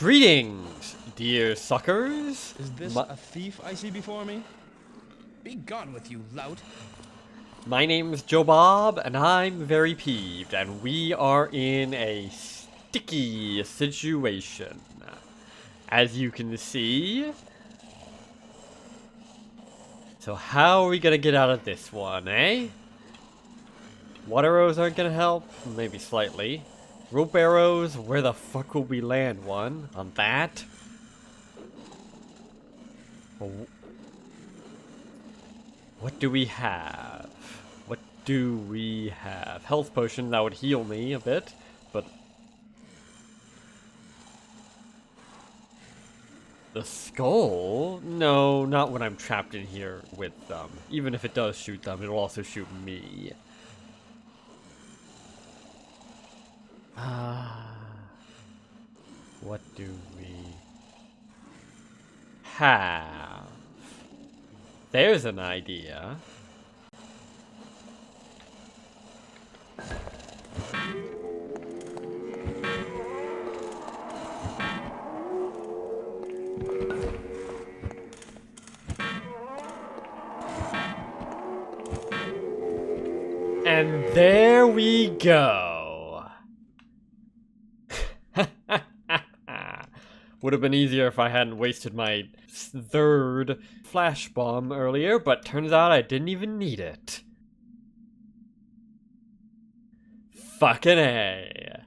Greetings, dear suckers. Is this a thief I see before me? Be gone with you, lout. My name's Joe Bob, and I'm very peeved, and we are in a sticky situation. As you can see. So how are we gonna get out of this one, eh? Water arrows aren't gonna help? Maybe slightly. Rope arrows, where the fuck will we land one? On that? What do we have? What do we have? Health potion, that would heal me a bit, but... The skull? No, not when I'm trapped in here with them. Even if it does shoot them, it'll also shoot me. What do we have? There's an idea. And there we go. Would have been easier if I hadn't wasted my third flash bomb earlier, but turns out I didn't even need it. Fucking A.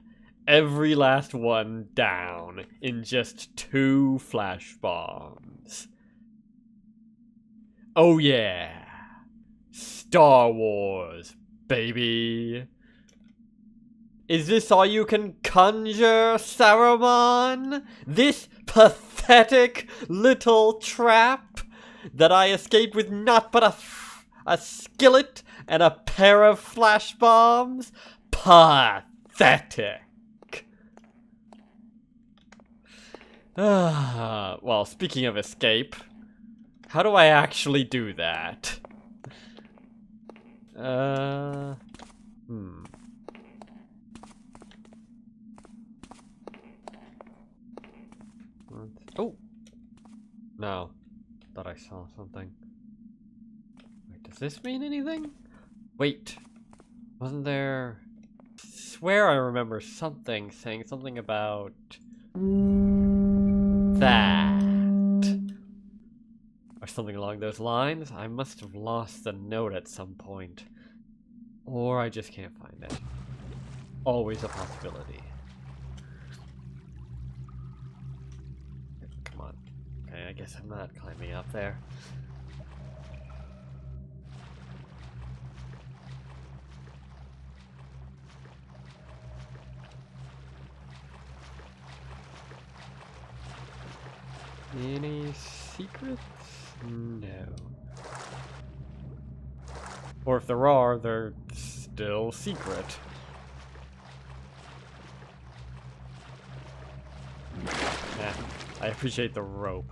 Every last one down in just 2 flash bombs. Oh yeah. Star Wars, baby. Is this all you can conjure, Saruman? This pathetic little trap that I escaped with not but a skillet and a pair of flash bombs? Pathetic. Well, speaking of escape, how do I actually do that? Oh! No. Thought I saw something. Wait, does this mean anything? Wait. Wasn't there... I swear I remember something saying something about... that. Or something along those lines. I must have lost the note at some point. Or I just can't find it. Always a possibility. I guess I'm not climbing up there. Any secrets? No. Or if there are, they're still secret. I appreciate the rope.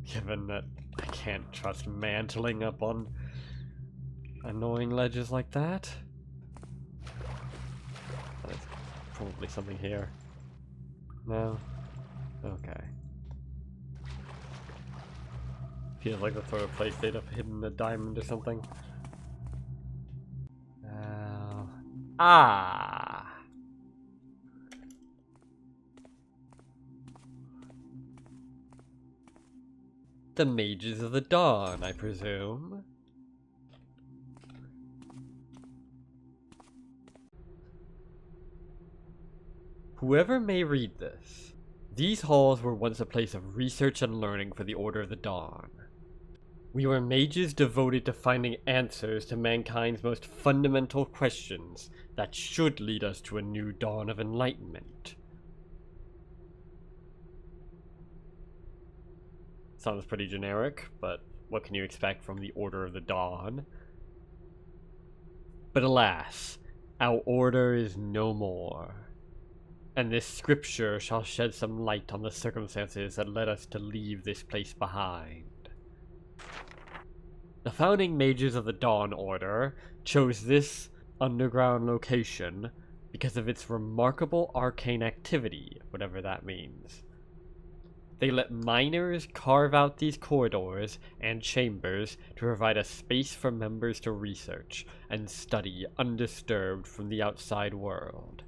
Given that I can't trust mantling up on annoying ledges like that. There's probably something here. No? Okay. Feels like the sort of place they'd have hidden a diamond or something. The Mages of the Dawn, I presume. Whoever may read this, these halls were once a place of research and learning for the Order of the Dawn. We were mages devoted to finding answers to mankind's most fundamental questions that should lead us to a new dawn of enlightenment. Sounds pretty generic, but what can you expect from the Order of the Dawn? But alas, our order is no more, and this scripture shall shed some light on the circumstances that led us to leave this place behind. The founding mages of the Dawn Order chose this underground location because of its remarkable arcane activity, whatever that means. They let miners carve out these corridors and chambers to provide a space for members to research and study undisturbed from the outside world.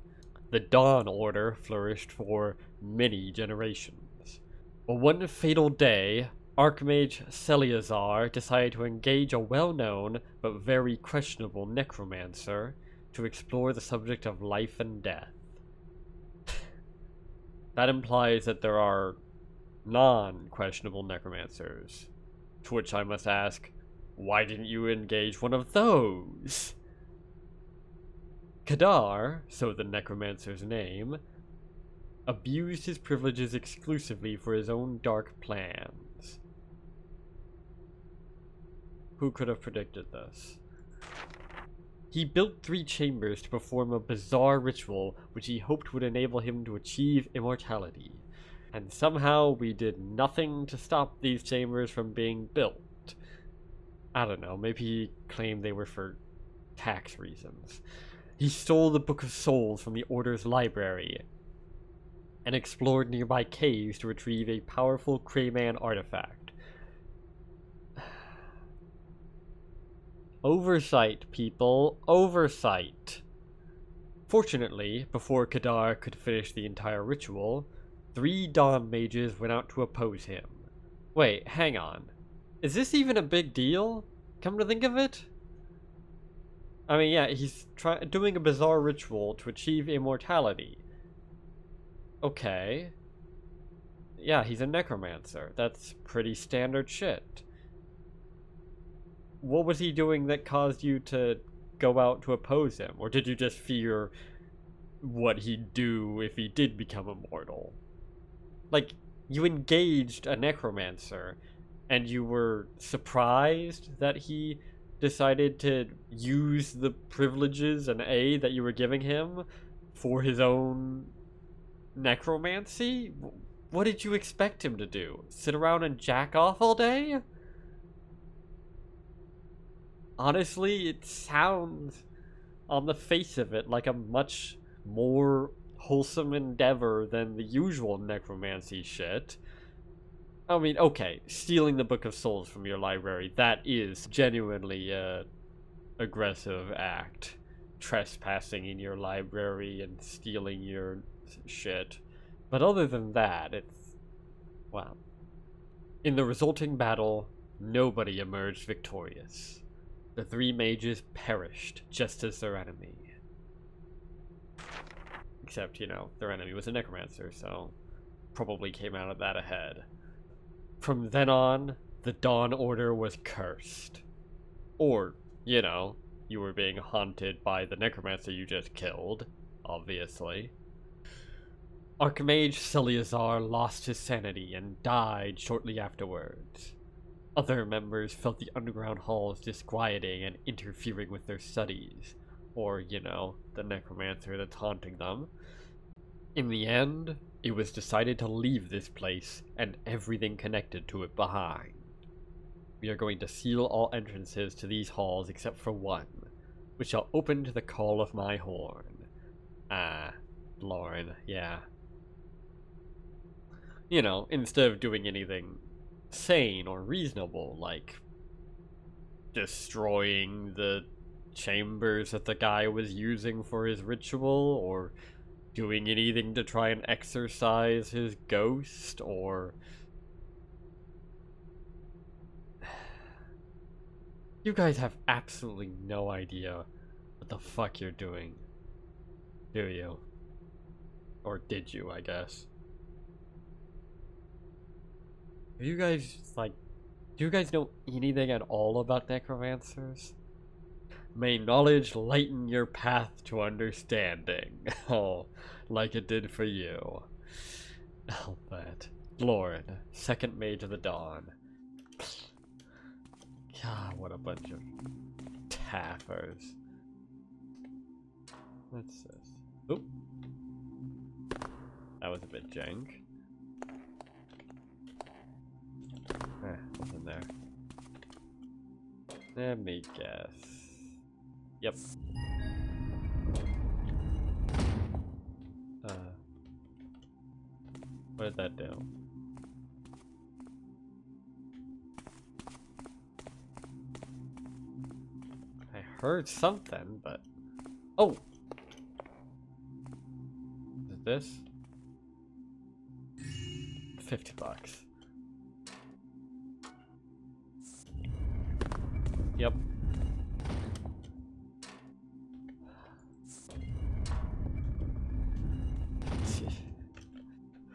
The Dawn Order flourished for many generations. But one fatal day, Archmage Celeazar decided to engage a well-known but very questionable necromancer to explore the subject of life and death. That implies that there are non-questionable necromancers. To which I must ask, why didn't you engage one of those? Kadar, so the necromancer's name, abused his privileges exclusively for his own dark plans. Who could have predicted this? He built 3 chambers to perform a bizarre ritual which he hoped would enable him to achieve immortality. And somehow we did nothing to stop these chambers from being built. I don't know, maybe he claimed they were for tax reasons. He stole the Book of Souls from the Order's library and explored nearby caves to retrieve a powerful Crayman artifact. Oversight, people. Oversight. Fortunately, before Kadar could finish the entire ritual, 3 Dawn mages went out to oppose him. Wait, hang on. Is this even a big deal? Come to think of it? I mean, yeah, he's doing a bizarre ritual to achieve immortality. Okay. Yeah, he's a necromancer. That's pretty standard shit. What was he doing that caused you to go out to oppose him? Or did you just fear what he'd do if he did become immortal? Like, you engaged a necromancer, and you were surprised that he decided to use the privileges and aid that you were giving him for his own necromancy? What did you expect him to do? Sit around and jack off all day? Honestly, it sounds, on the face of it, like a much more wholesome endeavor than the usual necromancy shit. I mean, okay, stealing the Book of Souls from your library, that is genuinely a aggressive act. Trespassing in your library and stealing your shit. But other than that, it's, well. In the resulting battle, nobody emerged victorious. The 3 mages perished, just as their enemy. Except, you know, their enemy was a necromancer, so probably came out of that ahead. From then on, the Dawn Order was cursed. Or, you know, you were being haunted by the necromancer you just killed, obviously. Archmage Celeazar lost his sanity and died shortly afterwards. Other members felt the underground halls disquieting and interfering with their studies, or, you know, the necromancer that's haunting them. In the end, it was decided to leave this place and everything connected to it behind. We are going to seal all entrances to these halls except for one, which shall open to the call of my horn. Lauren, yeah. You know, instead of doing anything sane or reasonable, like destroying the chambers that the guy was using for his ritual, or doing anything to try and exorcise his ghost, or... You guys have absolutely no idea what the fuck you're doing, do you? Or did you, I guess? Are you guys, like, do you guys know anything at all about necromancers? May knowledge lighten your path to understanding. Oh, like it did for you. I'll bet. Lauren, 2nd Mage of the Dawn. God, what a bunch of taffers. What's this? Oop. That was a bit jank. What's in there? Let me guess. Yep. What did that do? heard something, but... Oh! Is it this? $50. Yep.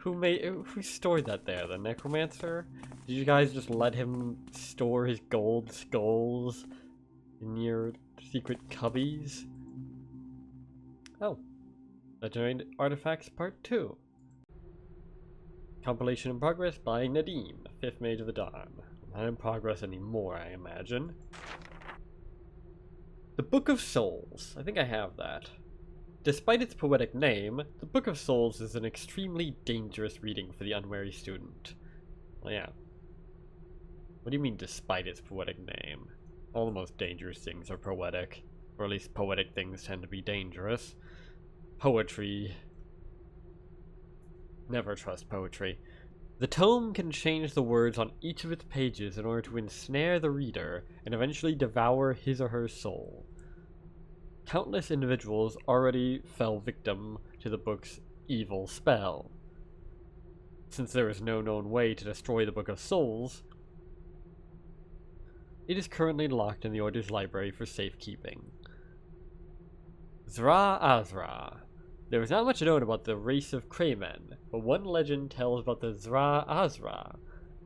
Who stored that there? The necromancer? Did you guys just let him store his gold skulls in your secret cubbies? Oh. Legendary Artifacts Part 2. Compilation in progress by Nadim, 5th Mage of the Dawn. Not in progress anymore, I imagine. The Book of Souls. I think I have that. Despite its poetic name, the Book of Souls is an extremely dangerous reading for the unwary student. Well, yeah. What do you mean, despite its poetic name? All the most dangerous things are poetic. Or at least poetic things tend to be dangerous. Poetry... Never trust poetry. The tome can change the words on each of its pages in order to ensnare the reader and eventually devour his or her soul. Countless individuals already fell victim to the book's evil spell. Since there is no known way to destroy the Book of Souls, it is currently locked in the Order's library for safekeeping. Zra Azra. There is not much known about the race of Craymen, but one legend tells about the Zra Azra,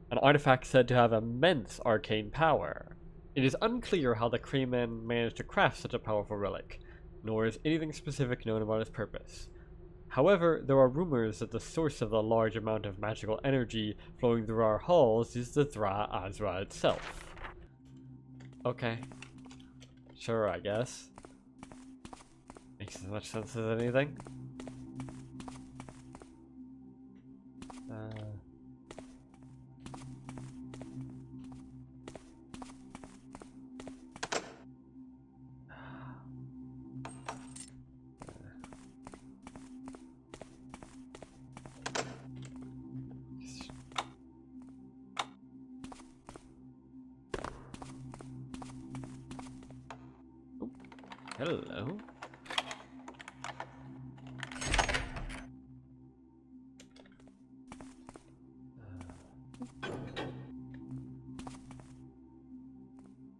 an artifact said to have immense arcane power. It is unclear how the Craymen managed to craft such a powerful relic, nor is anything specific known about its purpose. However, there are rumors that the source of the large amount of magical energy flowing through our halls is the Zra Azra itself. Okay. Sure, I guess. Makes as much sense as anything. Hello.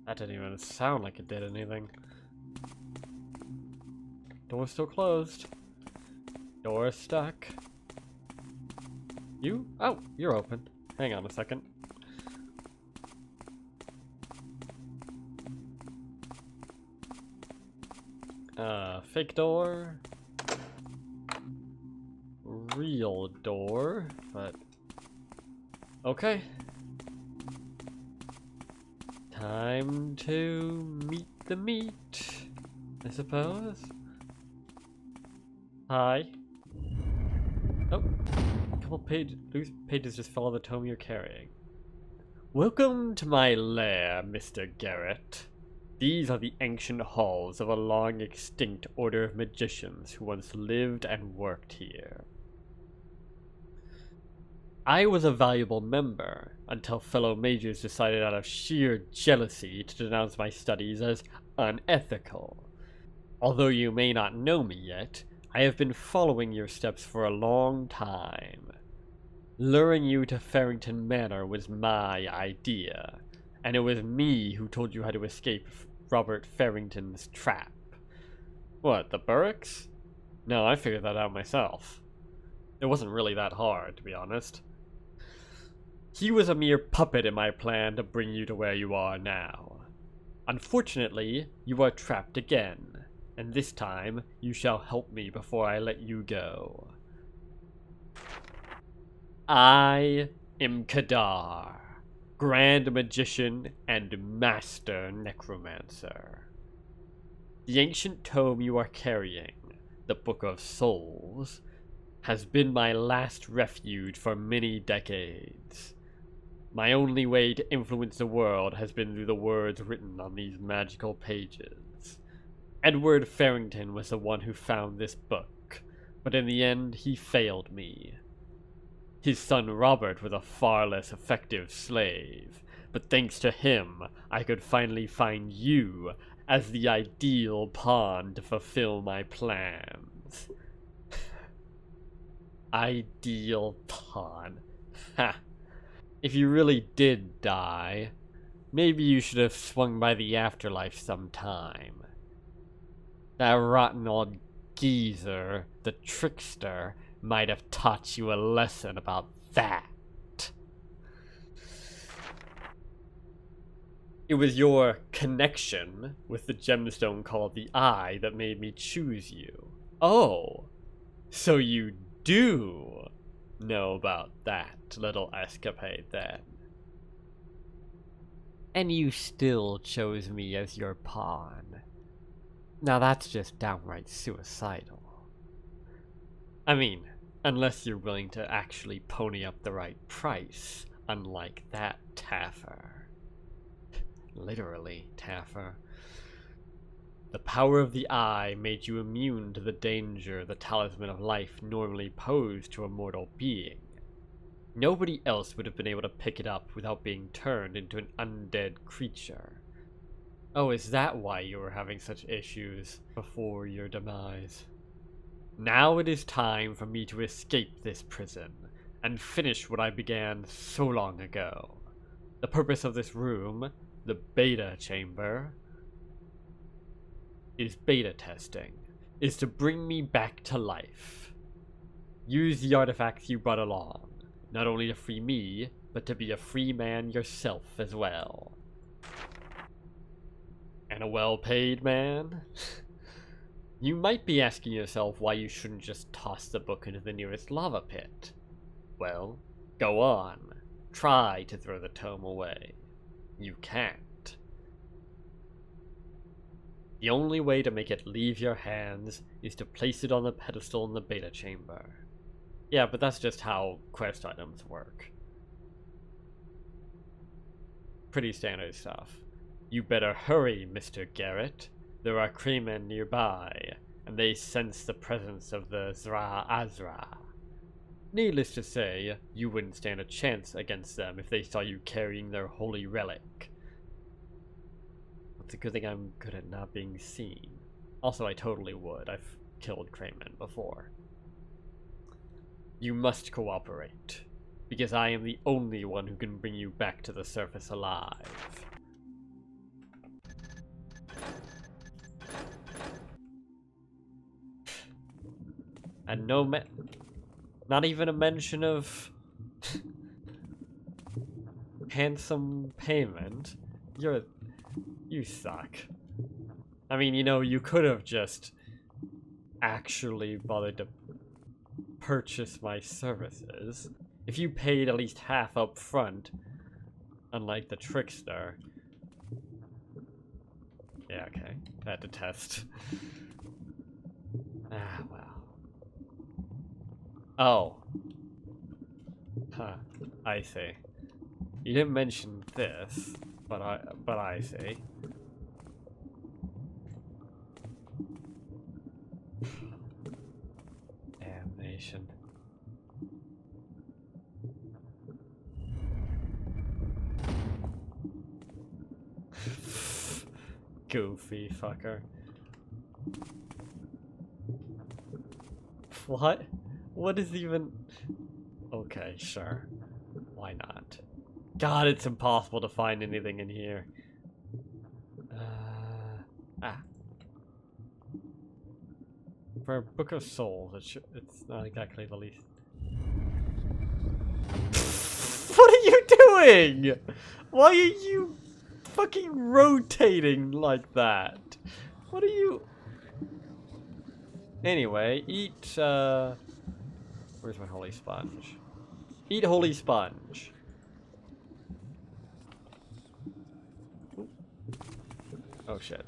That didn't even sound like it did anything. Door's still closed. Door's stuck. You? Oh, you're open. Hang on a second. Fake door. Real door, but... Okay. Time to meet the meat, I suppose. Hi. Oh, a couple loose pages just fell out of the tome you're carrying. Welcome to my lair, Mr. Garrett. These are the ancient halls of a long-extinct order of magicians who once lived and worked here. I was a valuable member until fellow mages decided out of sheer jealousy to denounce my studies as unethical. Although you may not know me yet, I have been following your steps for a long time. Luring you to Farrington Manor was my idea, and it was me who told you how to escape Robert Farrington's trap. What, the Burricks? No, I figured that out myself. It wasn't really that hard, to be honest. He was a mere puppet in my plan to bring you to where you are now. Unfortunately, you are trapped again, and this time you shall help me before I let you go. I am Kadar, Grand Magician and Master Necromancer. The ancient tome you are carrying, the Book of Souls, has been my last refuge for many decades. My only way to influence the world has been through the words written on these magical pages. Edward Farrington was the one who found this book, but in the end he failed me. His son Robert was a far less effective slave, but thanks to him, I could finally find you as the ideal pawn to fulfill my plans. Ideal pawn. Ha. If you really did die, maybe you should have swung by the afterlife sometime. That rotten old geezer, the trickster, might have taught you a lesson about that. It was your connection with the gemstone called the Eye that made me choose you. Oh, so you do know about that little escapade then. And you still chose me as your pawn. Now that's just downright suicidal. I mean, unless you're willing to actually pony up the right price, unlike that Taffer. Literally, Taffer. The power of the Eye made you immune to the danger the Talisman of Life normally posed to a mortal being. Nobody else would have been able to pick it up without being turned into an undead creature. Oh, is that why you were having such issues before your demise? Now it is time for me to escape this prison and finish what I began so long ago. The purpose of this room, the beta chamber, is beta testing, is to bring me back to life. Use the artifacts you brought along, not only to free me, but to be a free man yourself as well. And a well-paid man? You might be asking yourself why you shouldn't just toss the book into the nearest lava pit. Well, go on. Try to throw the tome away. You can't. The only way to make it leave your hands is to place it on the pedestal in the beta chamber. Yeah, but that's just how quest items work. Pretty standard stuff. You better hurry, Mr. Garrett. There are crewmen nearby, and they sense the presence of the Zra Azra. Needless to say, you wouldn't stand a chance against them if they saw you carrying their holy relic. It's a good thing I'm good at not being seen. Also, I totally would. I've killed crewmen before. You must cooperate, because I am the only one who can bring you back to the surface alive. And not even a mention of handsome payment. You suck. I mean, you know, you could have just actually bothered to purchase my services. If you paid at least half up front, unlike the trickster. Yeah, okay. I had to test. Ah, well. Oh. Huh. I see. You didn't mention this, but I see. Damnation. Goofy fucker. What? What is even... Okay, sure. Why not? God, it's impossible to find anything in here. For a Book of Souls, it's not exactly the least... What are you doing? Why are you fucking rotating like that? What are you... Anyway, eat, where's my holy sponge? Eat holy sponge. Ooh. Oh shit.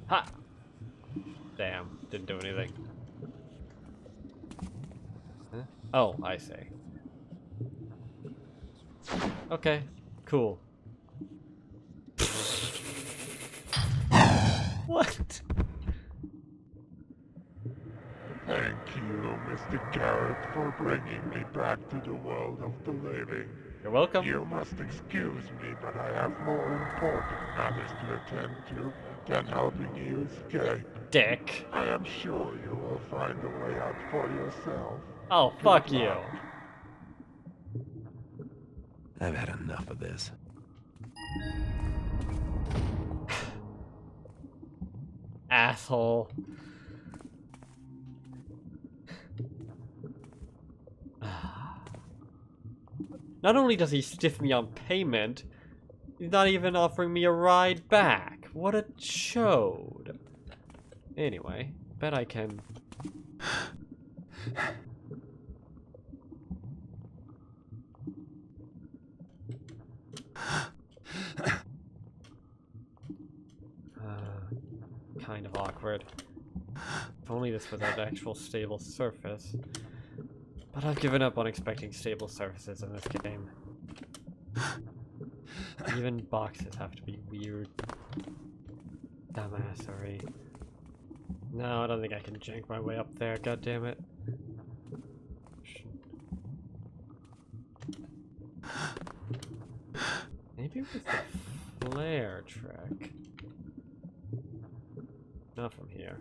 Ha! Damn, didn't do anything. Huh? Oh, I see. Okay, cool. What? Thank you, Mr. Garrett, for bringing me back to the world of the living. You're welcome. You must excuse me, but I have more important matters to attend to than helping you escape. Dick. I am sure you will find a way out for yourself. Oh, fuck Good you. luck. I've had enough of this. Asshole. Not only does he stiff me on payment, he's not even offering me a ride back. What a chode. Anyway, bet I can... kind of awkward. If only this was an actual stable surface. But I've given up on expecting stable surfaces in this game. Even boxes have to be weird. Dumbassery. No, I don't think I can jank my way up there, god damn it. Maybe with the flare trick. Not from here.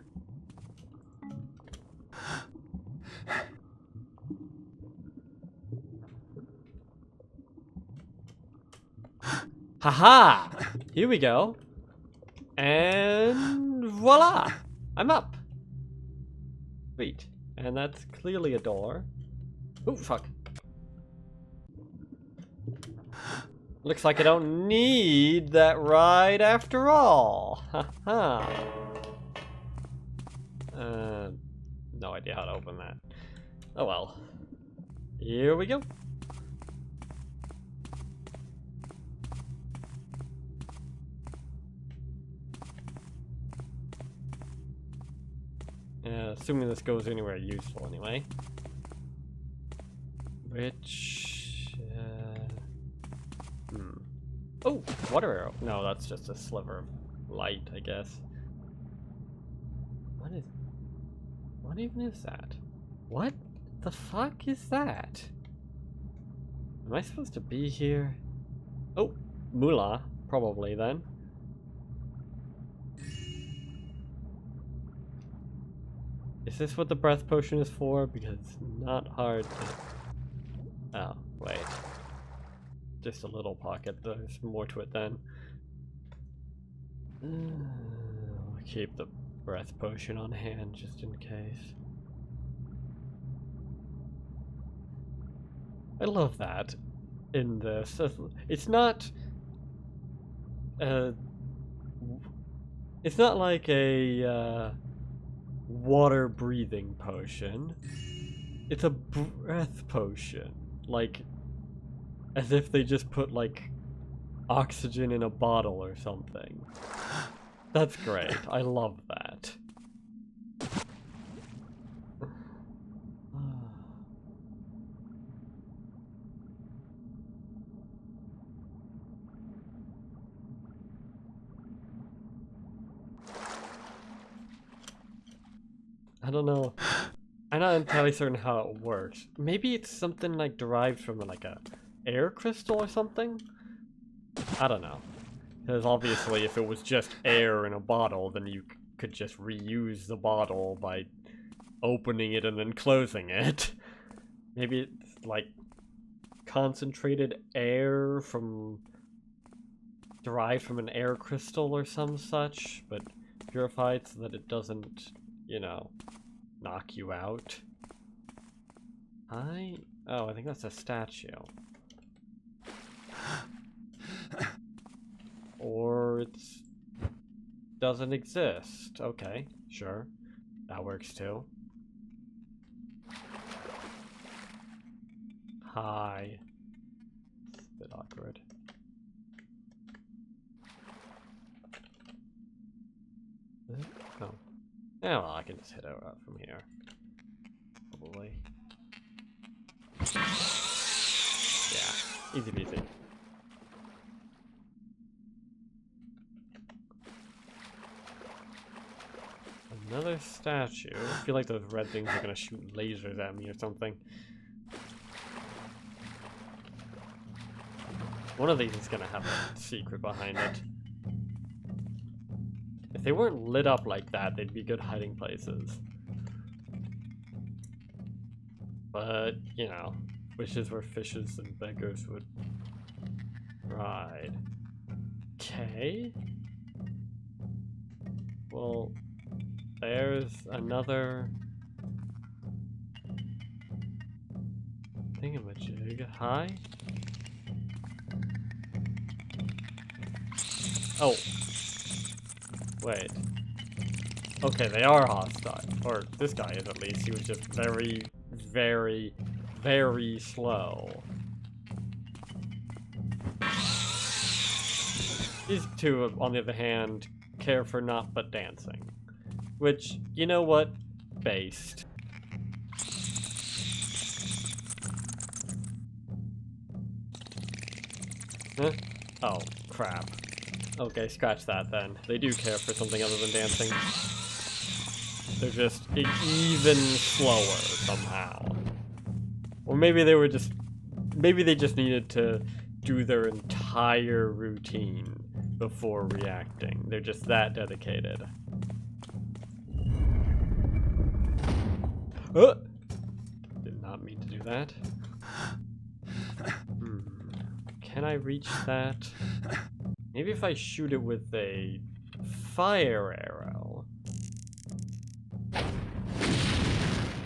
Haha! Here we go. And voila! I'm up. Sweet. And that's clearly a door. Oh, fuck. Looks like I don't need that ride after all. Haha. No idea how to open that. Oh well. Here we go. Assuming this goes anywhere useful anyway. Which... Oh! Water arrow! No, that's just a sliver of light, I guess. What even is that? What the fuck is that? Am I supposed to be here? Oh! Moolah, probably then. Is this what the breath potion is for? Because it's not hard to... Oh, wait. Just a little pocket. There's more to it then. I'll keep the breath potion on hand just in case. I love that in this. It's not... it's not like a... water breathing potion. It's a breath potion. Like, as if they just put like oxygen in a bottle or something. That's great. I love that. I don't know. I'm not entirely certain how it works. Maybe it's something like derived from like a air crystal or something? I don't know. Because obviously if it was just air in a bottle, then you could just reuse the bottle by opening it and then closing it. Maybe it's like concentrated air from... derived from an air crystal or some such, but purified so that it doesn't, you know, knock you out. Oh, I think that's a statue. Or it doesn't exist. Okay, sure. That works too. Hi. It's a bit awkward. Oh. Yeah, well, I can just hit it out from here. Probably. Yeah, easy peasy. Another statue. I feel like those red things are gonna shoot lasers at me or something. One of these is gonna have a secret behind it. If they weren't lit up like that, they'd be good hiding places. But, you know, wishes were fishes and beggars would ride. Okay. Well, there's another thingamajig. Hi? Oh. Wait. Okay, they are hostile. Or this guy is at least. He was just very, very, very slow. These two, on the other hand, care for naught but dancing. Which, you know what? Based. Huh? Oh, crap. Okay, scratch that then. They do care for something other than dancing. They're just even slower somehow. Or maybe they were just... Maybe they just needed to do their entire routine before reacting. They're just that dedicated. Did not mean to do that. Can I reach that? Maybe if I shoot it with a fire arrow.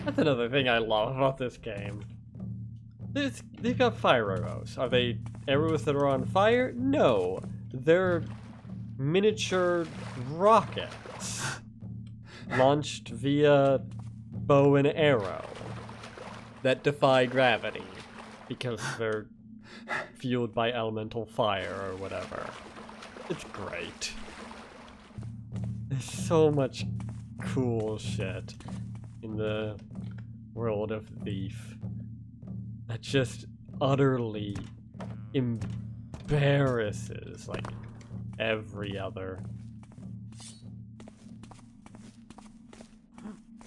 That's another thing I love about this game. They've got fire arrows. Are they arrows that are on fire? No. They're miniature rockets launched via bow and arrow that defy gravity because they're fueled by elemental fire or whatever. It's great. There's so much cool shit in the world of Thief that just utterly embarrasses like every other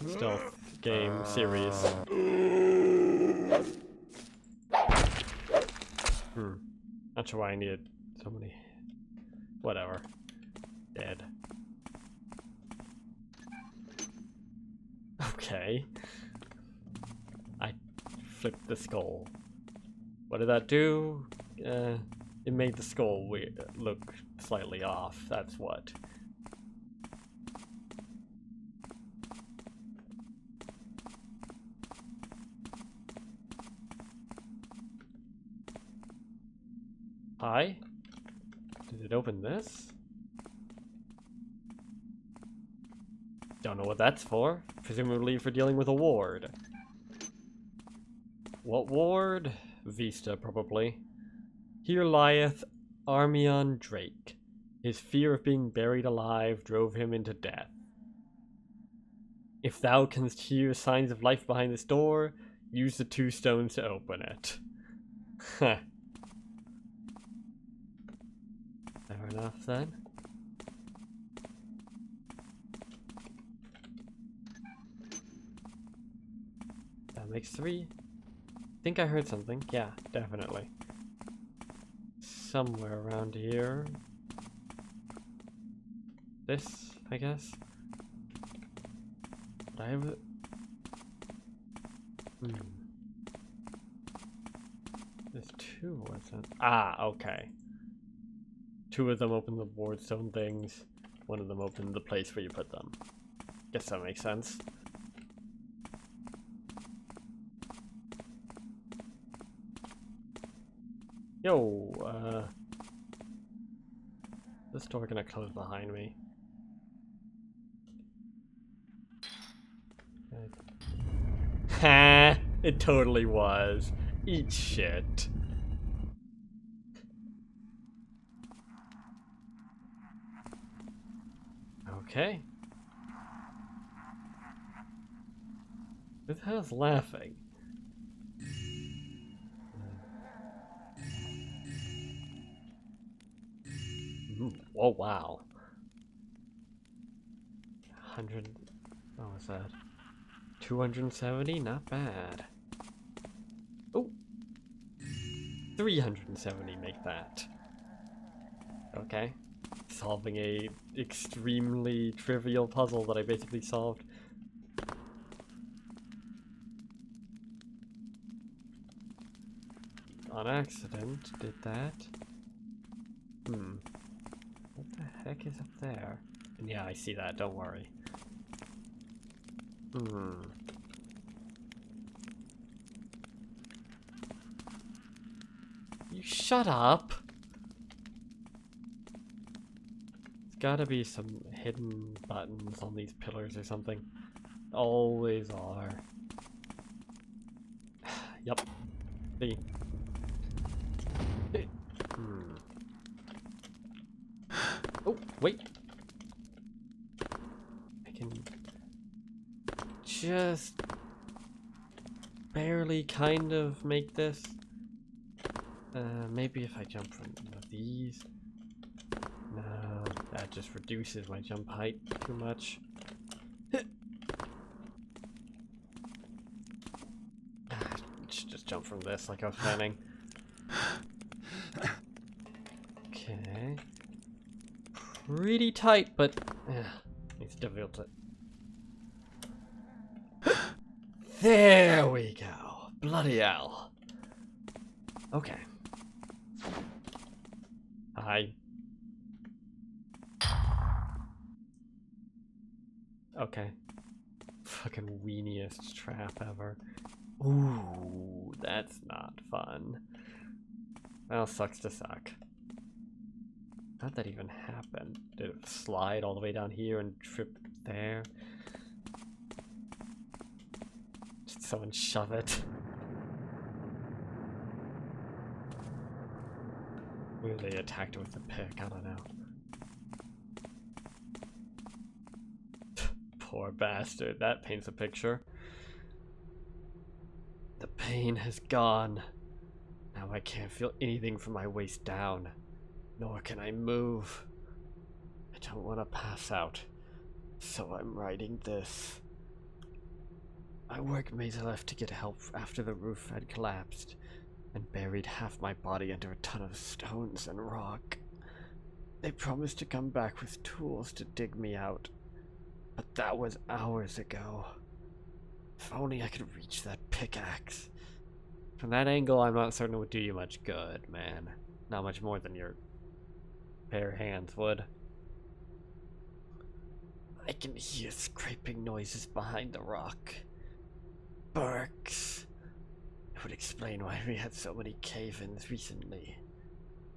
stealth game series. Not sure why I needed so many. Whatever. Dead. Okay. I flipped the skull. What did that do? It made the skull look slightly off. That's what. Hi? Did it open this? Don't know what that's for. Presumably for dealing with a ward. What ward? Vista, probably. Here lieth Armion Drake. His fear of being buried alive drove him into death. If thou canst hear signs of life behind this door, use the 2 stones to open it. Heh. Fair enough then. That makes 3. Think I heard something. Yeah, definitely. Somewhere around here. This, I guess. Did I have it? There's 2, wasn't? Ah, okay. 2 of them open the wardstone things. 1 of them opened the place where you put them. Guess that makes sense. Yo, this door gonna close behind me. Ha! It totally was. Eat shit. Okay. Who the hell's laughing? Oh wow. 100. What was that? 270? Not bad. Oh. 370 make that. Okay. Solving a extremely trivial puzzle that I basically solved. On accident, did that. What the heck is up there? And yeah, I see that, don't worry. You shut up! There's gotta be some hidden buttons on these pillars or something. Always are. Yup. See? Oh, wait. I can just barely kind of make this. Maybe if I jump from one of these. No, that just reduces my jump height too much. Just jump from this like I was planning. Okay. Pretty tight, but it's difficult to... There we go. Bloody hell. Okay. Hi. Okay. Fucking weeniest trap ever. Ooh, that's not fun. Well, sucks to suck. How'd that even happen? Did it slide all the way down here and trip there? Did someone shove it? Maybe they attacked it with a pick, I don't know. Poor bastard, that paints a picture. The pain has gone. Now I can't feel anything from my waist down. Nor can I move. I don't want to pass out, so I'm writing this. My workmates left to get help after the roof had collapsed and buried half my body under a ton of stones and rock. They promised to come back with tools to dig me out, but that was hours ago. If only I could reach that pickaxe. From that angle, I'm not certain it would do you much good, man. Not much more than your bare hands would. I can hear scraping noises behind the rock. Barks. It would explain why we had so many cave-ins recently.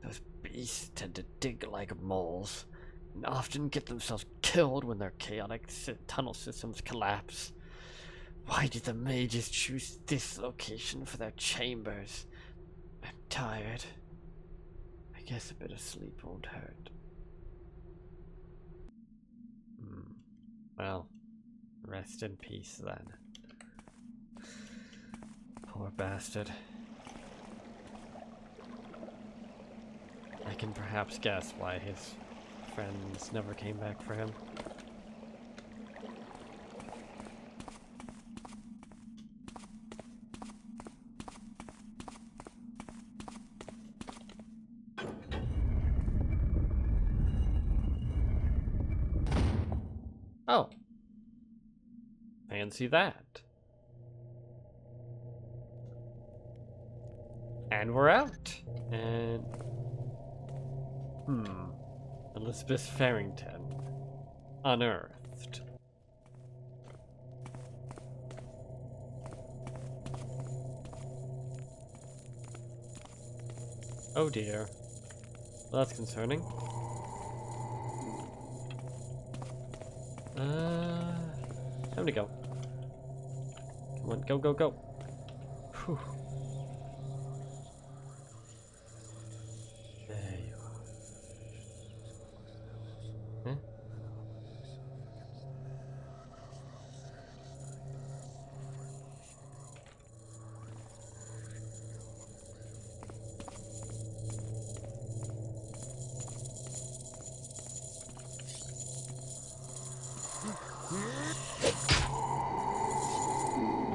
Those beasts tend to dig like moles, and often get themselves killed when their chaotic tunnel systems collapse. Why did the mages choose this location for their chambers? I'm tired. I guess a bit of sleep won't hurt. Well, rest in peace then. Poor bastard. I can perhaps guess why his friends never came back for him. Oh. Fancy that. And we're out. And... Elizabeth Farrington. Unearthed. Oh dear. Well, that's concerning. Time to go. Come on, go, go, go. Whew. There you are. Huh?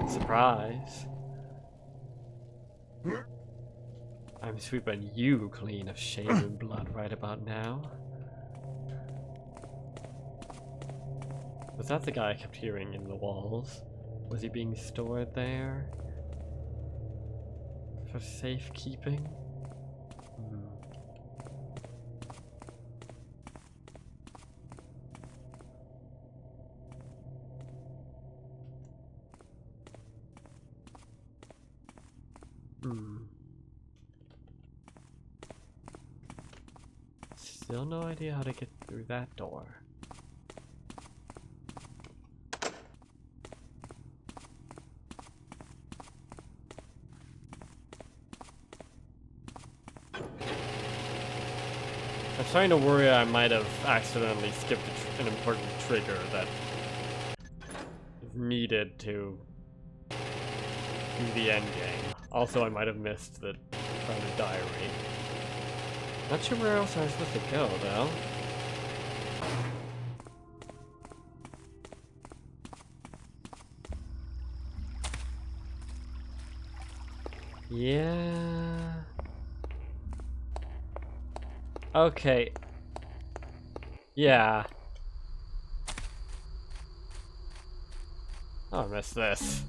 Surprise. I I'm sweeping you clean of shame and blood right about now. Was that the guy I kept hearing in the walls? Was he being stored there? For safekeeping? Still no idea how to get through that door. I'm starting to worry I might have accidentally skipped an important trigger that is needed to do the end game. Also, I might have missed the private diary. Not sure where else I was supposed to go, though. Yeah. Okay. Yeah. Oh, I missed this.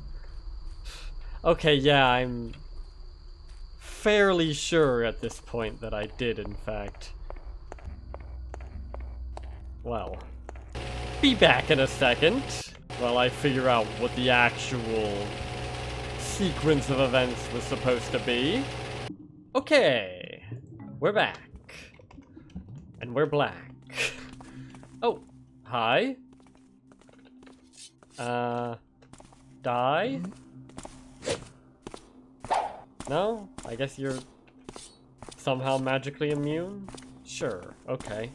Okay, yeah, I'm fairly sure at this point that I did, in fact. Well, be back in a second while I figure out what the actual sequence of events was supposed to be. Okay, we're back. And we're black. Oh, hi. Die? No? I guess you're somehow magically immune? Sure, okay.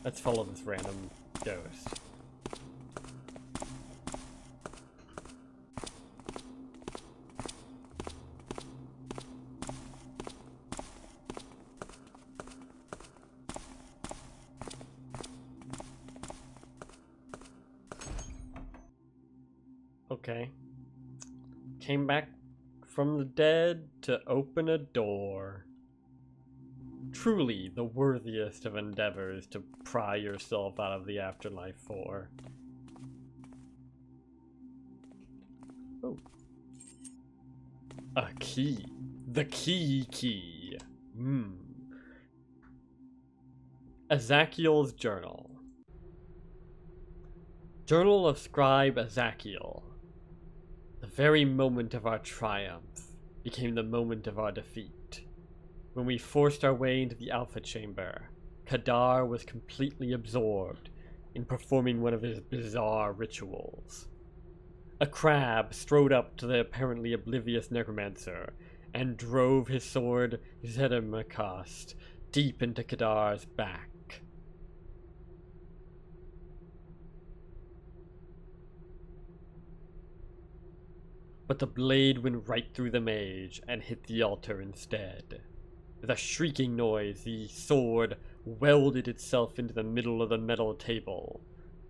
Let's follow this random ghost. Okay. Came back from the dead to open a door. Truly the worthiest of endeavors to pry yourself out of the afterlife for. Oh. A key. The key. Ezekiel's journal. Journal of Scribe Ezekiel. The very moment of our triumph became the moment of our defeat. When we forced our way into the Alpha Chamber, Kadar was completely absorbed in performing one of his bizarre rituals. A crab strode up to the apparently oblivious necromancer and drove his sword Zedemakast deep into Kadar's back. But the blade went right through the mage and hit the altar instead. With a shrieking noise, the sword welded itself into the middle of the metal table.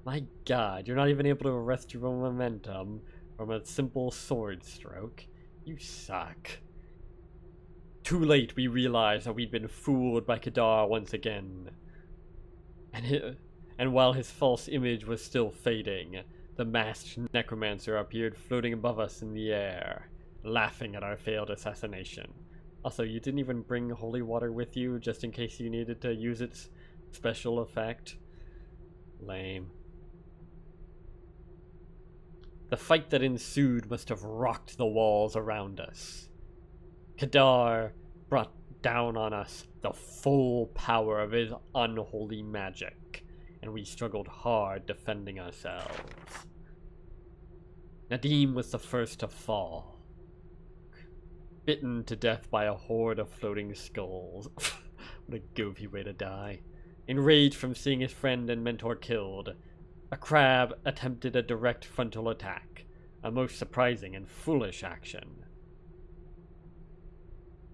My god, you're not even able to arrest your own momentum from a simple sword stroke. You suck. Too late, we realized that we'd been fooled by Kadar once again. And while his false image was still fading, the masked necromancer appeared floating above us in the air, laughing at our failed assassination. Also, you didn't even bring holy water with you, just in case you needed to use its special effect? Lame. The fight that ensued must have rocked the walls around us. Kadar brought down on us the full power of his unholy magic, and we struggled hard defending ourselves. Nadim was the first to fall, bitten to death by a horde of floating skulls. What a goofy way to die. Enraged from seeing his friend and mentor killed, a crab attempted a direct frontal attack, a most surprising and foolish action.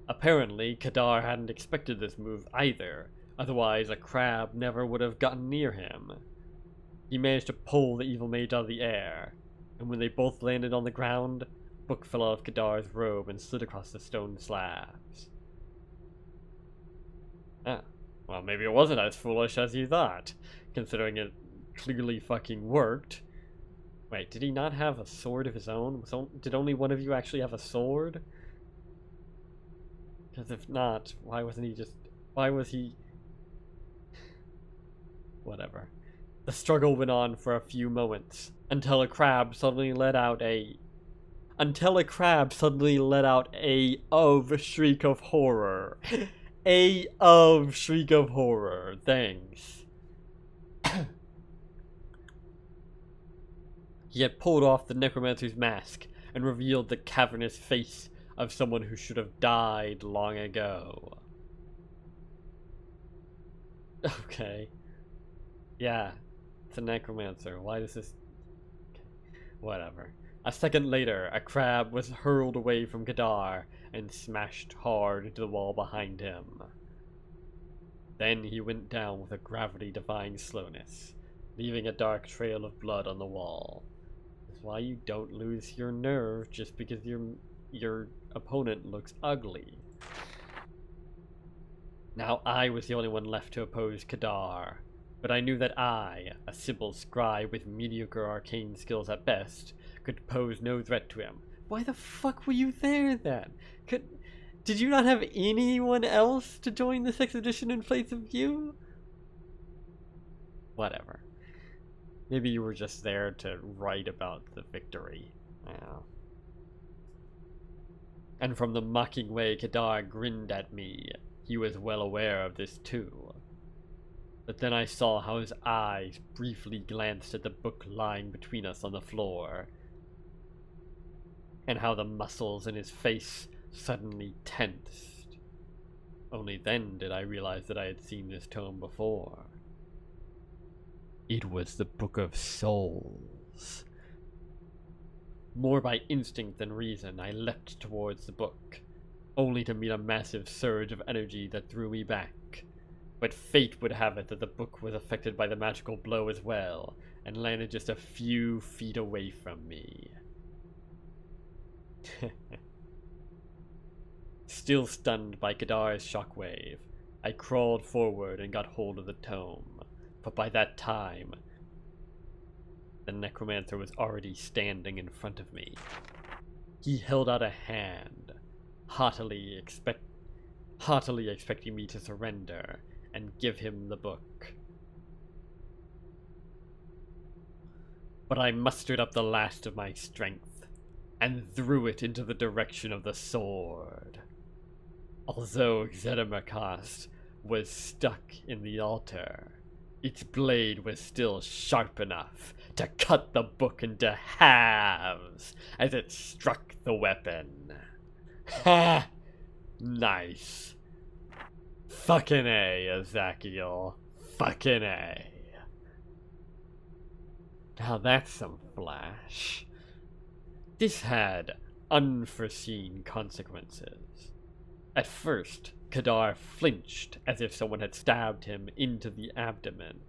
Apparently, Kadar hadn't expected this move either, otherwise a crab never would have gotten near him. He managed to pull the evil mage out of the air, and when they both landed on the ground, Book fell out of Kadar's robe and slid across the stone slabs. Ah, well, maybe it wasn't as foolish as you thought, considering it clearly fucking worked. Wait, did he not have a sword of his own? Did only one of you actually have a sword? Because if not, why wasn't he just... Why was he... Whatever. The struggle went on for a few moments, until a crab suddenly let out a shriek of horror. Shriek of horror. Thanks. He had pulled off the necromancer's mask and revealed the cavernous face of someone who should have died long ago. Okay. Yeah, it's a necromancer. Why does this... Okay. Whatever. A second later, a crab was hurled away from Kadar and smashed hard into the wall behind him. Then he went down with a gravity-defying slowness, leaving a dark trail of blood on the wall. That's why you don't lose your nerve just because your opponent looks ugly. Now I was the only one left to oppose Kadar, but I knew that I, a simple scribe with mediocre arcane skills at best, could pose no threat to him. Why the fuck were you there then? Did you not have anyone else to join this expedition in place of you? Whatever. Maybe you were just there to write about the victory. Yeah. And from the mocking way Kadar grinned at me, he was well aware of this too. But then I saw how his eyes briefly glanced at the book lying between us on the floor, and how the muscles in his face suddenly tensed. Only then did I realize that I had seen this tome before. It was the Book of Souls. More by instinct than reason, I leapt towards the book, only to meet a massive surge of energy that threw me back. But fate would have it that the book was affected by the magical blow as well, and landed just a few feet away from me. Still stunned by Kadar's shockwave, I crawled forward and got hold of the tome, but by that time, the necromancer was already standing in front of me. He held out a hand, haughtily expecting me to surrender and give him the book. But I mustered up the last of my strength and threw it into the direction of the sword. Although Xedamakast was stuck in the altar, its blade was still sharp enough to cut the book into halves as it struck the weapon. Ha! Nice. Fucking A, Ezekiel. Fucking A. Now that's some flash. This had unforeseen consequences. At first, Kadar flinched as if someone had stabbed him into the abdomen.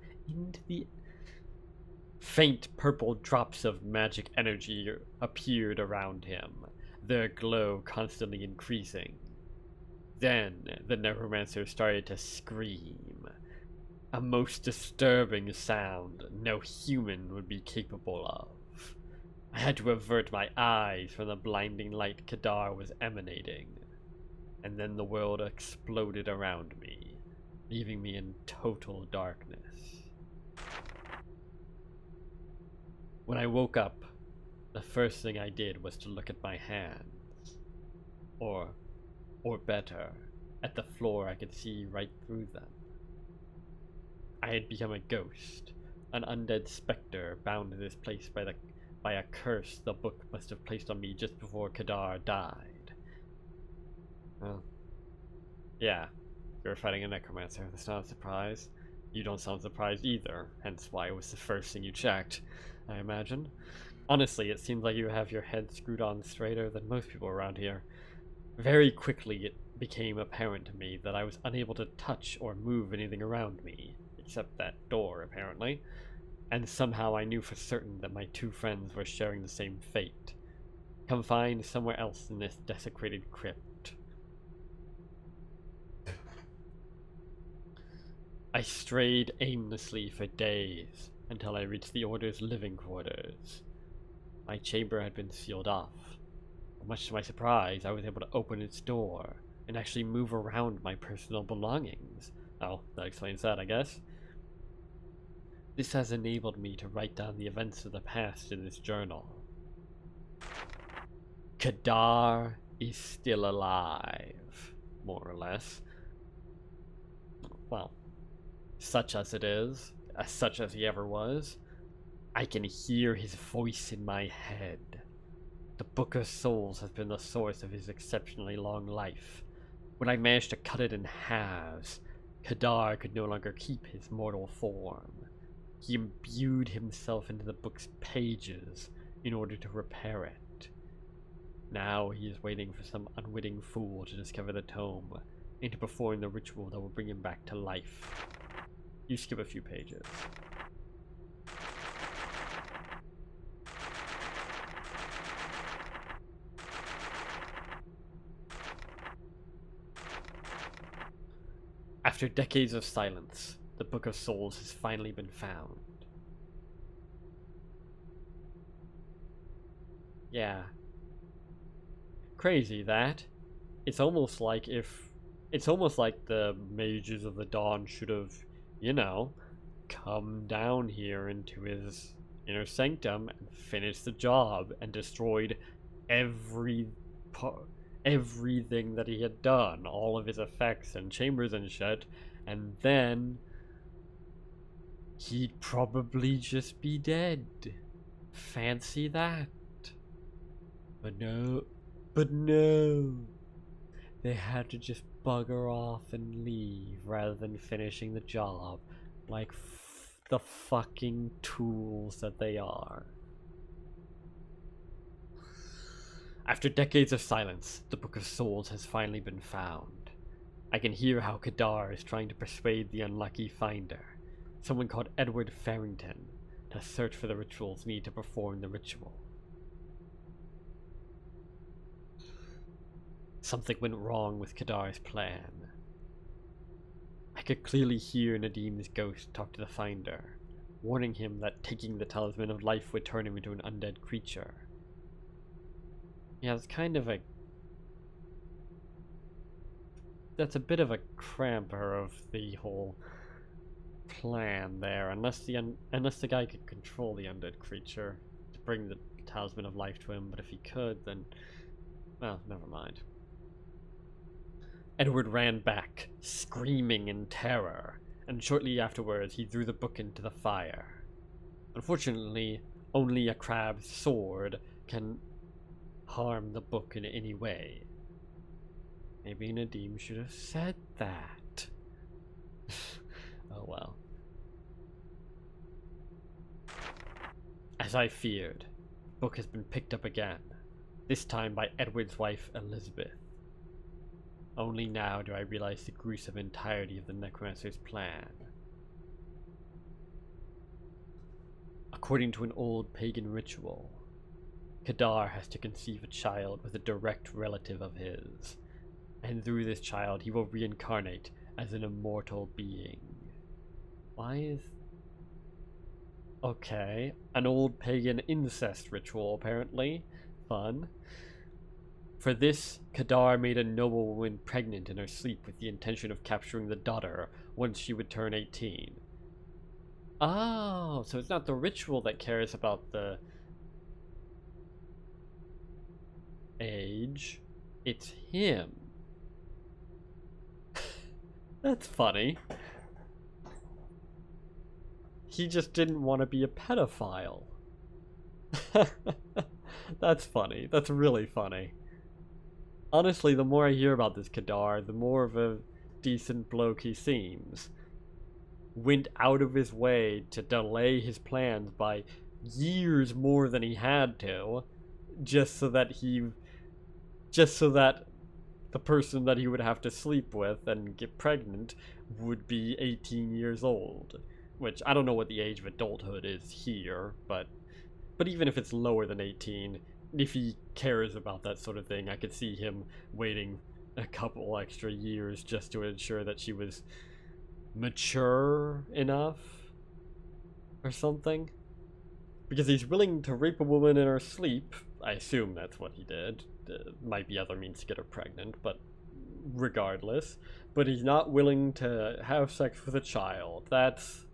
Faint purple drops of magic energy appeared around him, their glow constantly increasing. Then the necromancer started to scream, a most disturbing sound no human would be capable of. I had to avert my eyes from the blinding light Kadar was emanating, and then the world exploded around me, leaving me in total darkness. When I woke up, the first thing I did was to look at my hands. Or better, at the floor I could see right through them. I had become a ghost, an undead specter bound to this place by a curse the book must have placed on me just before Kadar died. Well, yeah, you're fighting a necromancer, that's not a surprise. You don't sound surprised either, hence why it was the first thing you checked, I imagine. Honestly, it seems like you have your head screwed on straighter than most people around here. Very quickly it became apparent to me that I was unable to touch or move anything around me, except that door, apparently, and somehow I knew for certain that my two friends were sharing the same fate, confined somewhere else in this desecrated crypt. I strayed aimlessly for days until I reached the Order's living quarters. My chamber had been sealed off. Much to my surprise, I was able to open its door and actually move around my personal belongings. Oh, that explains that, I guess. This has enabled me to write down the events of the past in this journal. Kadar is still alive, more or less. Well, such as it is, as such as he ever was, I can hear his voice in my head. The Book of Souls has been the source of his exceptionally long life. When I managed to cut it in halves, Kadar could no longer keep his mortal form. He imbued himself into the book's pages in order to repair it. Now he is waiting for some unwitting fool to discover the tome and to perform the ritual that will bring him back to life. You skip a few pages. After decades of silence, the Book of Souls has finally been found. Yeah. Crazy that. It's almost like the mages of the dawn should have, you know, come down here into his inner sanctum and finished the job and destroyed everything that he had done, all of his effects and chambers and shit, and then he'd probably just be dead. Fancy that. But no. They had to just bugger off and leave rather than finishing the job like the fucking tools that they are. After decades of silence, the Book of Souls has finally been found. I can hear how Kadar is trying to persuade the unlucky finder, someone called Edward Farrington, to search for the rituals needed to perform the ritual. Something went wrong with Kadar's plan. I could clearly hear Nadim's ghost talk to the finder, warning him that taking the Talisman of Life would turn him into an undead creature. Yeah, it's kind of that's a bit of a cramper of the whole plan there, unless the guy could control the undead creature to bring the Talisman of Life to him, but if he could, then, well, never mind. Edward ran back, screaming in terror, and shortly afterwards he threw the book into the fire. Unfortunately, only a crab's sword can harm the book in any way. Maybe Nadim should have said that. Oh well. As I feared, the book has been picked up again, this time by Edward's wife Elizabeth. Only now do I realize the gruesome entirety of the Necromancer's plan. According to an old pagan ritual, Kadar has to conceive a child with a direct relative of his, and through this child he will reincarnate as an immortal being. Why is... Okay, an old pagan incest ritual apparently. Fun. For this, Kadar made a noble woman pregnant in her sleep with the intention of capturing the daughter once she would turn 18. Oh, so it's not the ritual that cares about the age, it's him. That's funny. He just didn't want to be a pedophile. That's funny. That's really funny. Honestly, the more I hear about this Kadar, the more of a decent bloke he seems. Went out of his way to delay his plans by years more than he had to, just so that the person that he would have to sleep with and get pregnant would be 18 years old. Which, I don't know what the age of adulthood is here, but even if it's lower than 18, if he cares about that sort of thing, I could see him waiting a couple extra years just to ensure that she was mature enough or something. Because he's willing to rape a woman in her sleep. I assume that's what he did. Might be other means to get her pregnant, but regardless. But he's not willing to have sex with a child. That's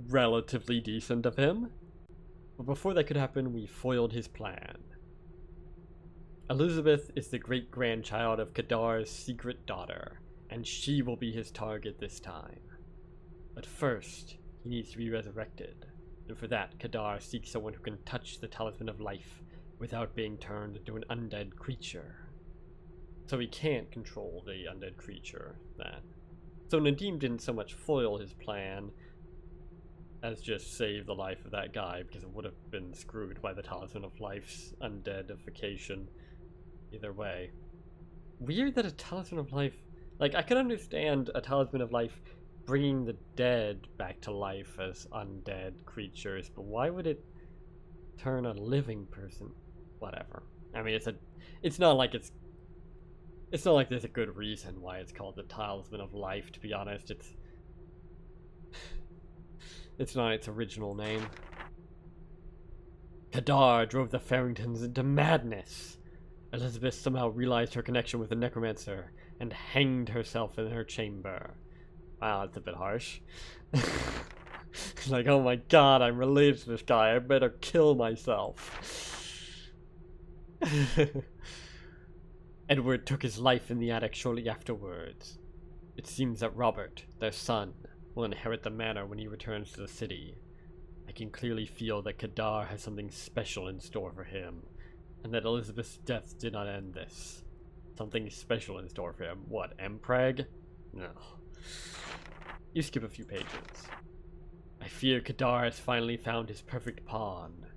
relatively decent of him. But before that could happen, we foiled his plan. Elizabeth is the great-grandchild of Kadar's secret daughter, and she will be his target this time. But first, he needs to be resurrected, and for that, Kadar seeks someone who can touch the Talisman of Life without being turned into an undead creature. So he can't control the undead creature, then. So Nadim didn't so much foil his plan as just save the life of that guy, because it would have been screwed by the Talisman of Life's undeadification. Either way. Weird that a Talisman of Life... Like, I could understand a Talisman of Life bringing the dead back to life as undead creatures, but why would it turn a living person? Whatever. I mean, it's not like there's a good reason why it's called the Talisman of Life, to be honest. It's not its original name. Kadar drove the Farringtons into madness. Elizabeth somehow realized her connection with the necromancer and hanged herself in her chamber. Wow, that's a bit harsh. Like, oh my god, I'm related to this guy, I better kill myself. Edward took his life in the attic shortly afterwards. It seems that Robert, their son, will inherit the manor when he returns to the city. I can clearly feel that Kadar has something special in store for him, and that Elizabeth's death did not end this. Something special in store for him. What, Mpreg? No. You skip a few pages. I fear Kadar has finally found his perfect pawn.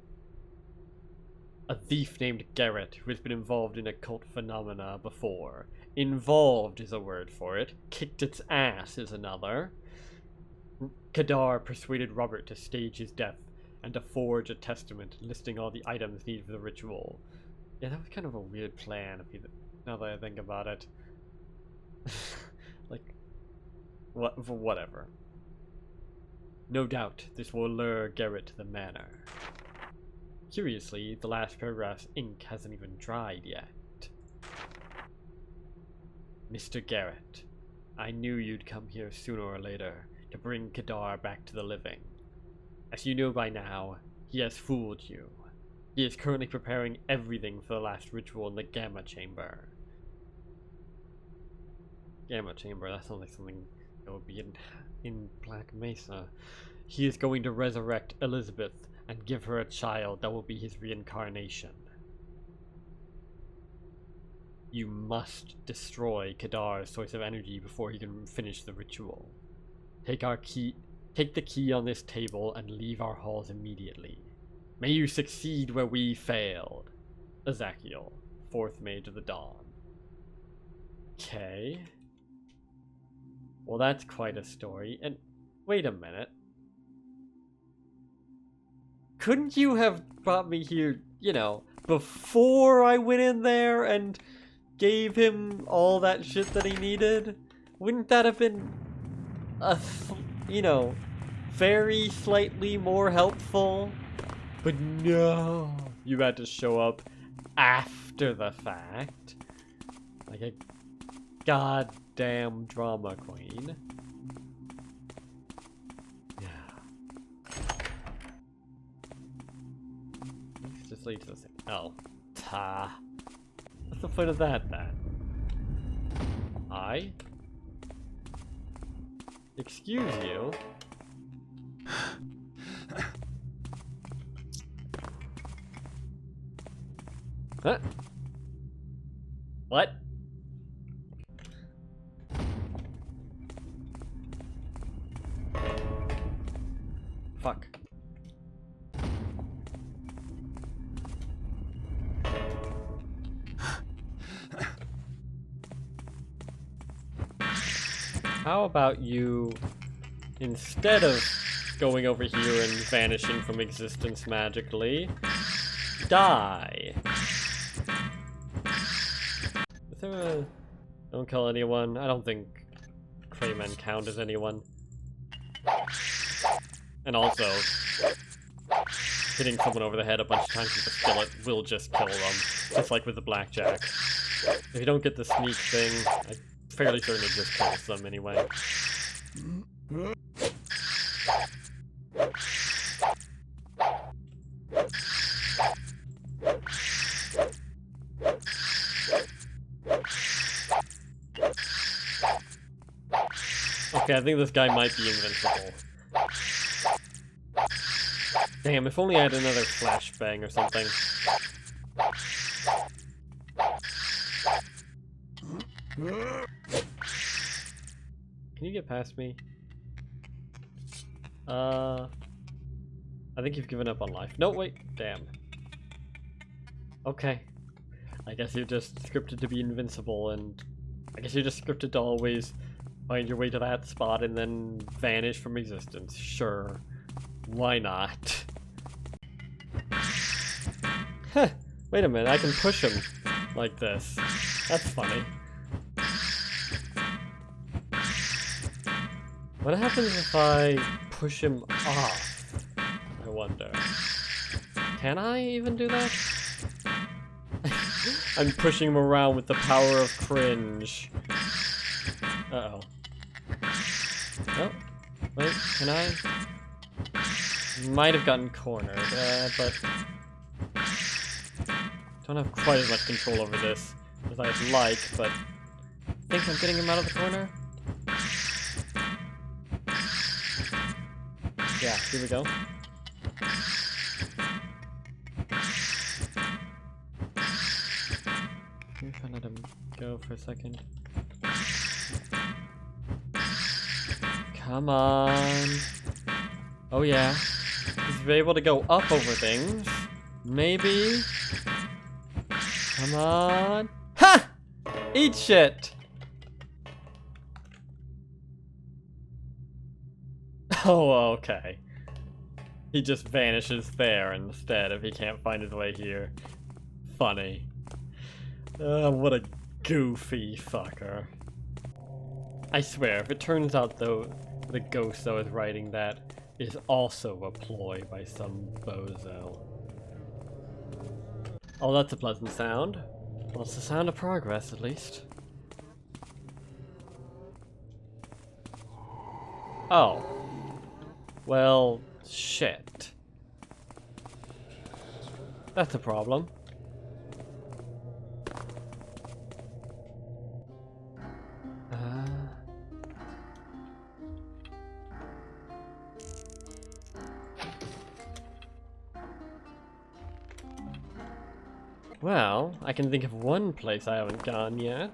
A thief named Garrett, who has been involved in occult phenomena before. Involved is a word for it. Kicked its ass is another. Kadar persuaded Robert to stage his death and to forge a testament listing all the items needed for the ritual. Yeah, that was kind of a weird plan, now that I think about it. Like, whatever. No doubt, this will lure Garrett to the manor. Curiously, the last paragraph's ink hasn't even dried yet. Mr. Garrett, I knew you'd come here sooner or later to bring Kadar back to the living. As you know by now, he has fooled you. He is currently preparing everything for the last ritual in the Gamma Chamber. Gamma Chamber, that sounds like something that would be in Black Mesa. He is going to resurrect Elizabeth and give her a child that will be his reincarnation. You must destroy Kadar's source of energy before he can finish the ritual. Take the key on this table and leave our halls immediately. May you succeed where we failed. Ezekiel, 4th Mage of the Dawn. Okay. Well, that's quite a story. And wait a minute. Couldn't you have brought me here, you know, before I went in there and gave him all that shit that he needed? Wouldn't that have been you know, very slightly more helpful? But no, you had to show up after the fact. Like a goddamn drama queen. Yeah. Let's just lead to the same. Oh. Ta. What's the point of that then? Excuse you? Huh? What? Fuck. How about you, instead of going over here and vanishing from existence magically, die? Is there a... Don't kill anyone. I don't think Craymen count as anyone. And also, hitting someone over the head a bunch of times with a skillet will just kill them. Just like with the blackjack. If you don't get the sneak thing, I'm fairly certain it just kills them anyway. Okay, I think this guy might be invincible. Damn, if only I had another flashbang or something. Can you get past me? I think you've given up on life. No, wait, damn. Okay. I guess you're just scripted to be invincible, and I guess you're just scripted to always find your way to that spot and then vanish from existence. Sure. Why not? Huh. Wait a minute, I can push him like this. That's funny. What happens if I push him off? I wonder. Can I even do that? I'm pushing him around with the power of cringe. Uh-oh. Oh, wait, can I? Might have gotten cornered, but don't have quite as much control over this as I'd like, but I think I'm getting him out of the corner. Yeah, here we go. If I let him go for a second. Come on. Oh yeah. He's able to go up over things. Maybe. Come on. Ha! Eat shit! Oh, okay. He just vanishes there instead if he can't find his way here. Funny. What a goofy fucker. I swear, if it turns out though the ghost that was writing that is also a ploy by some bozo. Oh, that's a pleasant sound. Well, it's the sound of progress, at least. Oh. Well, shit. That's a problem. Well, I can think of one place I haven't gone yet.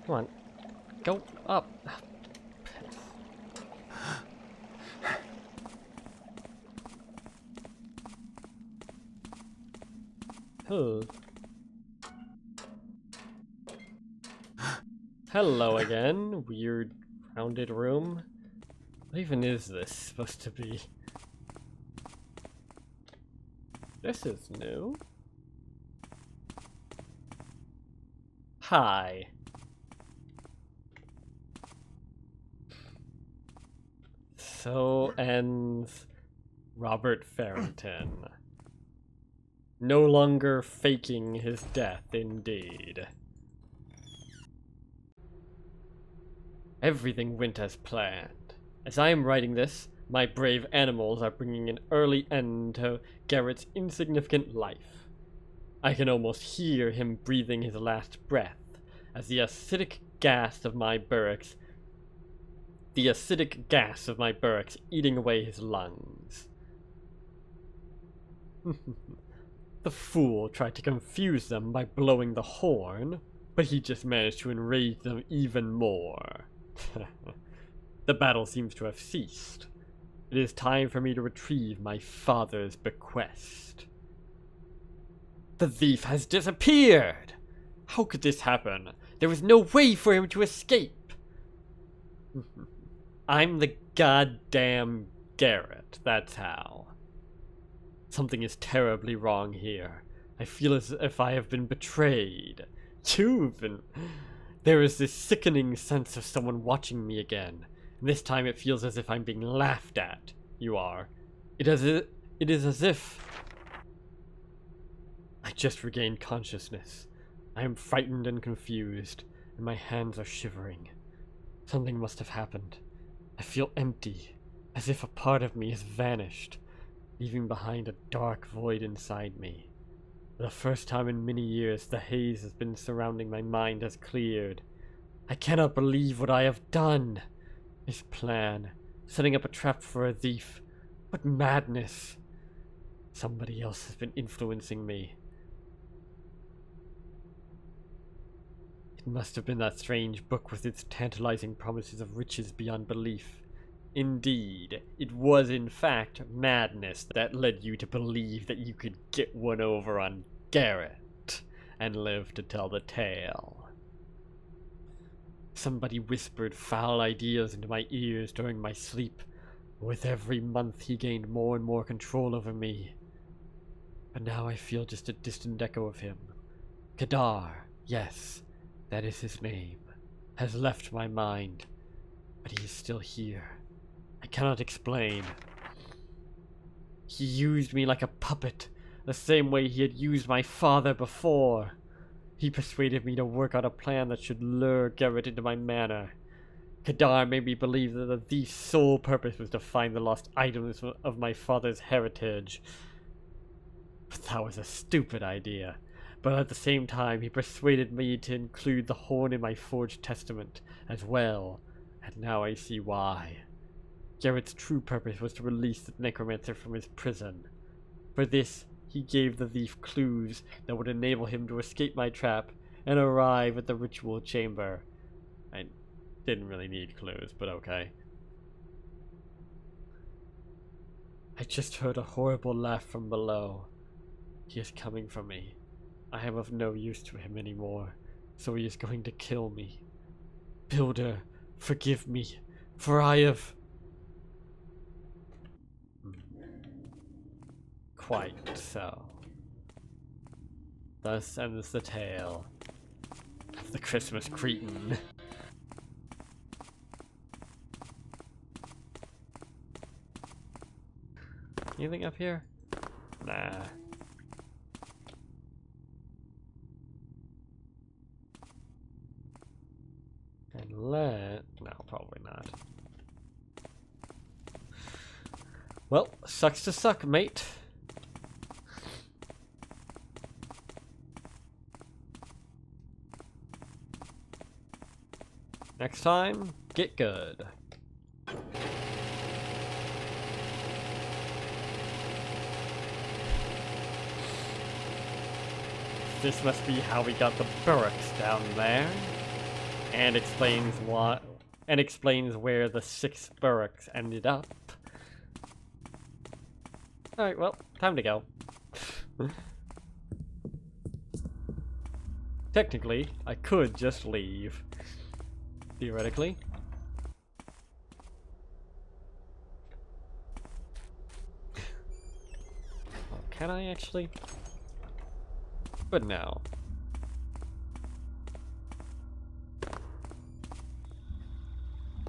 Come on. Go up. Huh. Hello again, weird rounded room. What even is this supposed to be? This is new. Hi. So ends Robert Farrington. No longer faking his death, indeed. Everything went as planned. As I am writing this, my brave animals are bringing an early end to Garrett's insignificant life. I can almost hear him breathing his last breath as the acidic gas of my barracks eating away his lungs. The fool tried to confuse them by blowing the horn, but he just managed to enrage them even more. The battle seems to have ceased. It is time for me to retrieve my father's bequest. The thief has disappeared! How could this happen? There was no way for him to escape! I'm the goddamn Garrett, that's how. Something is terribly wrong here. I feel as if I have been betrayed. You've been... There is this sickening sense of someone watching me again. And this time it feels as if I'm being laughed at. You are. It is as if... I just regained consciousness. I am frightened and confused, and my hands are shivering. Something must have happened. I feel empty, as if a part of me has vanished, leaving behind a dark void inside me. For the first time in many years, the haze has been surrounding my mind has cleared. I cannot believe what I have done. This plan, setting up a trap for a thief. What madness. Somebody else has been influencing me. It must have been that strange book with its tantalizing promises of riches beyond belief. Indeed, it was in fact madness that led you to believe that you could get one over on Garrett and live to tell the tale. Somebody whispered foul ideas into my ears during my sleep. With every month he gained more and more control over me. But now I feel just a distant echo of him. Kadar, yes, that is his name, has left my mind, but he is still here. I cannot explain. He used me like a puppet, the same way he had used my father before. He persuaded me to work out a plan that should lure Garrett into my manor. Kadar made me believe that the thief's sole purpose was to find the lost items of my father's heritage. But that was a stupid idea. But at the same time, he persuaded me to include the horn in my forged testament as well, and now I see why. Garrett's true purpose was to release the necromancer from his prison. For this, he gave the thief clues that would enable him to escape my trap and arrive at the ritual chamber. I didn't really need clues, but okay. I just heard a horrible laugh from below. He is coming for me. I am of no use to him anymore, so he is going to kill me. Builder, forgive me, for I have... Quite so. Thus ends the tale of the Christmas cretin. Anything up here? Nah. No, probably not. Well, sucks to suck, mate. Next time, get good. This must be how we got the barracks down there. And explains what, and explains where the 6th barracks ended up. Alright, well, time to go. Technically, I could just leave. Theoretically. Oh, can I actually? But no.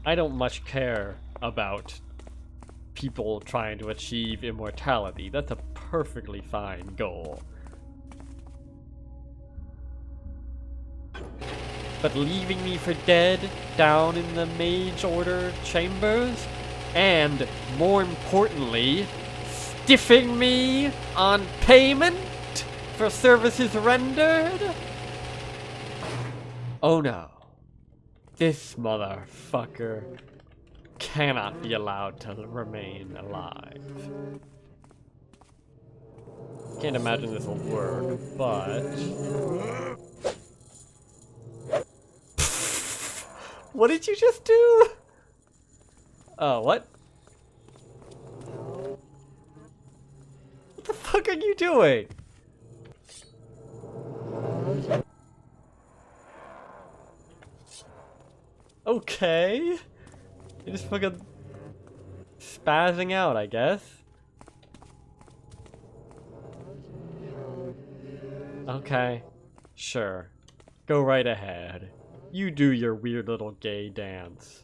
I don't much care about people trying to achieve immortality. That's a perfectly fine goal. But leaving me for dead down in the Mage Order chambers, and more importantly, stiffing me on payment for services rendered? Oh no. This motherfucker cannot be allowed to remain alive. Can't imagine this will work, but... What did you just do? Oh, what? What the fuck are you doing? Okay. You're just fucking spazzing out, I guess. Okay. Sure. Go right ahead. You do your weird little gay dance.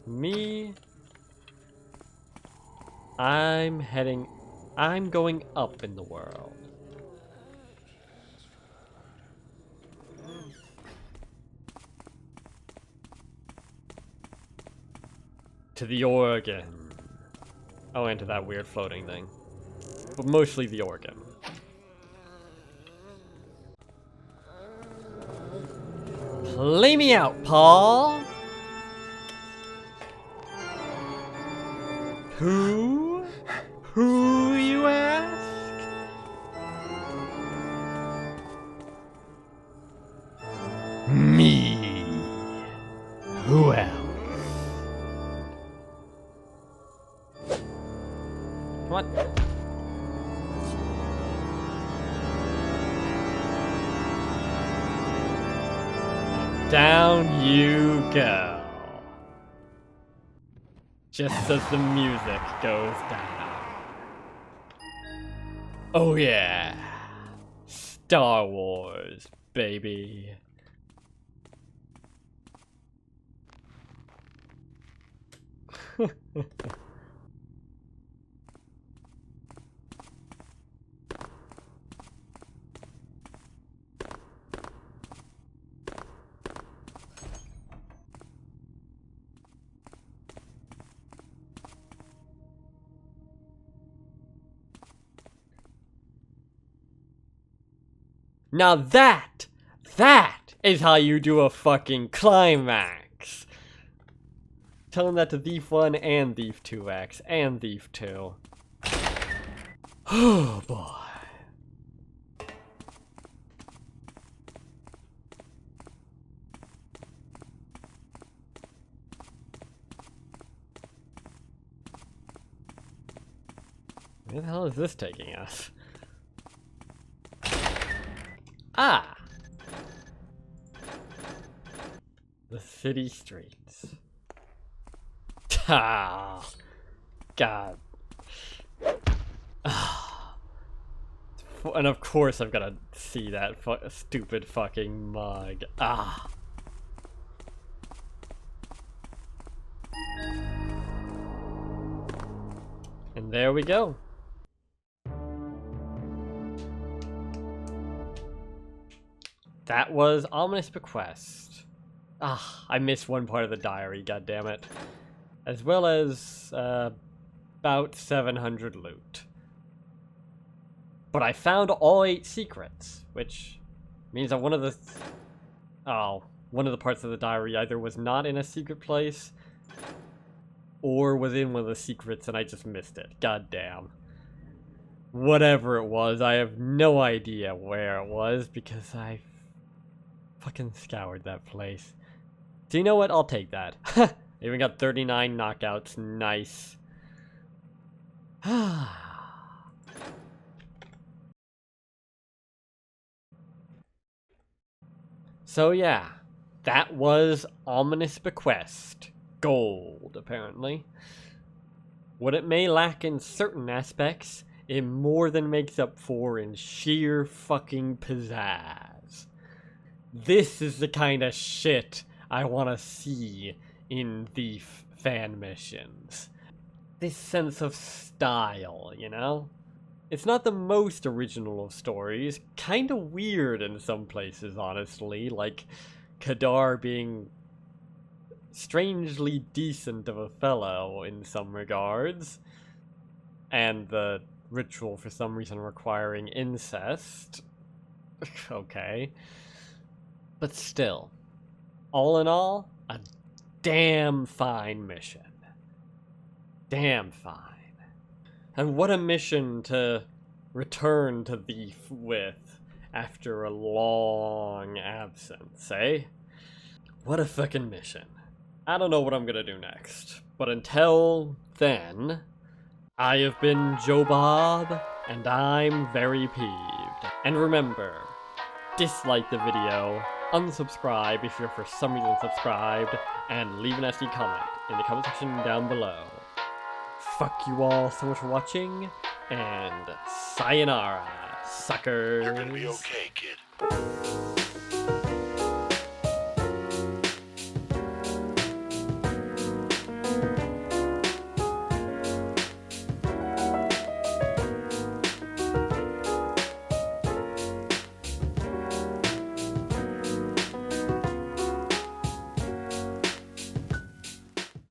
Me? I'm going up in the world. To the organ. Oh, and to that weird floating thing. But mostly the organ. Play me out, Paul! Who? Who, you ask? Me. Who else? What? Down you go. Just as the music goes down. Oh yeah. Star Wars, baby. Now that is how you do a fucking climax. Tell him that to Thief 1 and Thief 2X and Thief 2. Oh boy. Where the hell is this taking us? Ah! The city streets. Ah! God. Ah. And of course I've gotta see that stupid fucking mug. Ah! And there we go. That was Ominous Bequest. Ah, I missed one part of the diary, goddammit. As well as, about 700 loot. But I found all 8 secrets, which means that one of the parts of the diary either was not in a secret place, or was in one of the secrets and I just missed it. Goddamn. Whatever it was, I have no idea where it was, because I fucking scoured that place. So you know what? I'll take that. Even got 39 knockouts. Nice. So yeah, that was Ominous Bequest. Gold, apparently. What it may lack in certain aspects, it more than makes up for in sheer fucking pizzazz. This is the kind of shit I want to see in Thief fan missions. This sense of style, you know? It's not the most original of stories. Kind of weird in some places, honestly. Like Kadar being strangely decent of a fellow in some regards. And the ritual for some reason requiring incest. Okay. But still, all in all, a damn fine mission. Damn fine. And what a mission to return to Thief with after a long absence, eh? What a fucking mission. I don't know what I'm gonna do next, but until then, I have been Joe Bob, and I'm very peeved. And remember, dislike the video, unsubscribe if you're for some reason subscribed, and leave a nasty comment in the comment section down below. Fuck you all so much for watching, and sayonara, suckers. You're gonna be okay, kid.